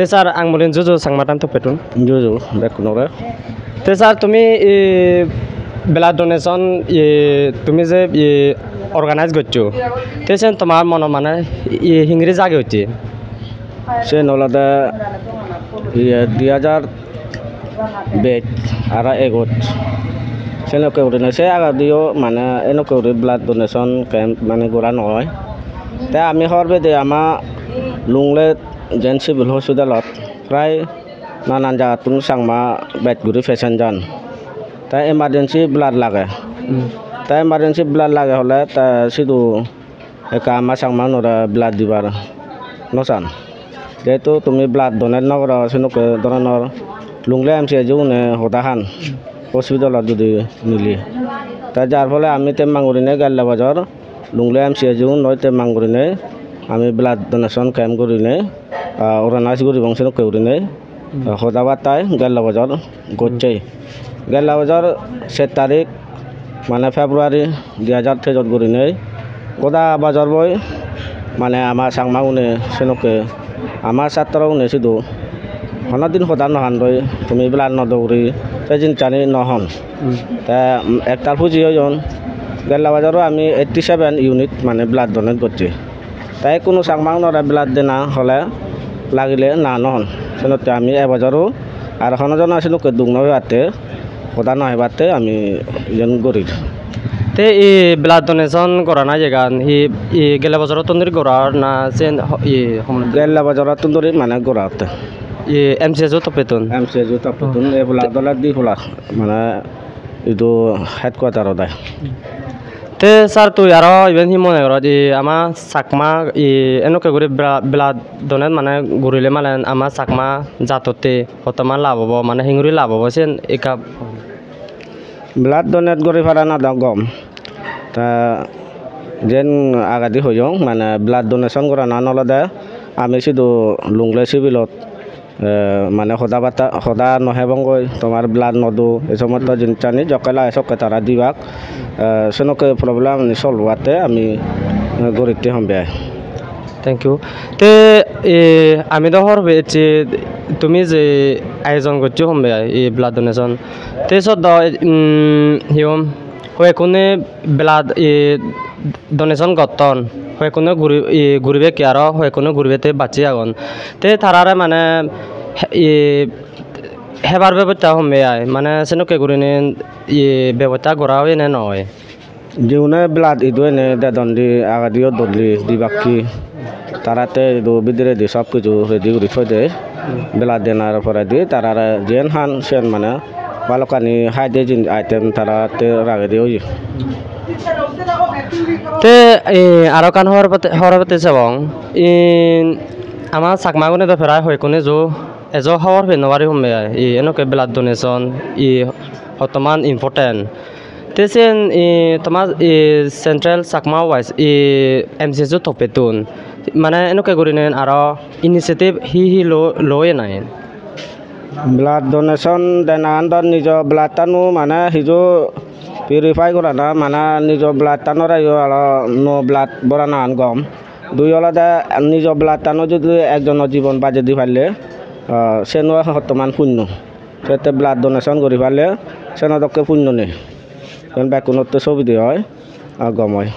Te sir ang mulin jojo sangmatam to petun. Jojo bekunore. Te sir tumi blood donation তুমি যে organise করছো তে সেন তোমার মনে মানে হিংরি জাগে হচ্ছে সে নলাদা 2000 বেড আর এগত সেনকে উঠে সে আগা দিও মানে এনেকে উঠে ব্লাড ডোনেশন ক্যাম্প মানে গোড়া নয় তাই আমি হরবে দে আমা লুংলে জেন সিভিল হসপিটালত প্রায় নানান জায়গাতুন সাংমা বেড গুরি ফেশন যান তাই এমার্জেন্সি ব্লাড লাগে তাই এমার্জেন্সি ব্লাড লাগে হলে তা শুধু একা আমার সাংমা নরা ব্লাড দিবার নসান যেহেতু তুমি ব্লাড ডোনেট নকরা সেনকে ধরনের লুংলে এমসিএইচ নে হতাহান হসপিটালত যদি নিলি তাই যার ফলে আমি তেমাঙ্গুরিনে গাল্লা বাজার লুংলে এমসিএইচ নয় তেমাঙ্গুরিনে আমি ব্লাড ডোনেশন ক্যাম্প করিনে অর্গানাইজ করি বংশ করিনে হদাবাদ তাই গাল্লা বাজার করছে গাল্লা বাজার 7 তারিখ মানে ফেব্রুয়ারি 2013 করিনে গোদা বাজার বই মানে আমার সাংমা উনে সেনকে আমার ছাত্র উনে শুধু হনদিন সদান নহান রই তুমি ব্লাড নদৌরি সেদিন জানি নহন তা একটার পুঁজি হইন গেল্লা বাজারও আমি 87 ইউনিট মানে ব্লাড ডোনেট করছি তাই কোনো সাংমা নরা ব্লাড দেনা হলে লাগিলে না নহন সেনতে আমি এবাজারও আর হনজন আছে লোকে দুগ্ন বাতে সদা নয় বাতে আমি ইজন গরিব তে ব্লাড ডোনেশন করা না জায়গান গেলা বাজারত তন্দুরি করার না সেন গেল্লা বাজারত তন্দুরি মানে গোড়াতে এমসিএইচ তপেতুন এই ব্লাড ডলার দি হলা মানে itu headquarter oda te sir tu aro even hi mone goro di ama sakma enoke guri blood donate mane gurile malen ama sakma jatote hotama labobo mane hinguri labobo sen eka blood donate gori fara na dagom ta jen agadi hoyong mane blood donation gora na noloda ami sidu lungle civilot মানে সদা নহবংগৈ তোমার blood নদু এই সমস্ত জিনিস জকালা SK তারা দিবাক সেনকে problem সলভাতে আমি গরিতে হম্বে thank U তে আমি তো হরবে তুমি যে আয়োজন করছো হম্বে এই ব্লাড ডোনেশন তে সদ হিম হয়ে কোনে ব্লাড ডোনেশন গতন হয়ে কোনো ঘুরবে কি আর হয়ে কোনো ঘুরবেতে বাঁচি আগন তে তারারে মানে হেবার ব্যবস্থা হমে আয় মানে সেনকে ঘুরিনে ব্যবস্থা করা হয় না নয় জিউনে ব্লাড ইদুয়ে নে দন্দি আগাদিও দলি দিবাকি তারাতে বিদিরে দি সব কিছু রেডি করে থই দে ব্লাড দেনার পরে দি তারা জেন হান সেন মানে বালকানি হাইডে জিন আইটেম তারাতে রাগে দিও te aro kan horpate sabong ama sakmagone do ferai hoy kone jo ejo hawar fe nowari homme enoke blood donation hotoman important te sen tomar central sakma wise mcj topetun mane enoke gorinen aro initiative hi lo nai blood donation denan don nijo blood tanu মানে হিজো purify করা না মানে নিজ blood টানোর নো blood Bora না গম দুই আলাদা নিজ ব্লাড টানো যদি একজনের জীবন বাজে দি পারলে সে নয় বর্তমান শূন্য সেতে ব্লাড ডোনেশন করে পারলে সে নদকে শূন্য নেই কারণ ব্যাকুণত্ব ছবি দিয়ে হয় গম হয়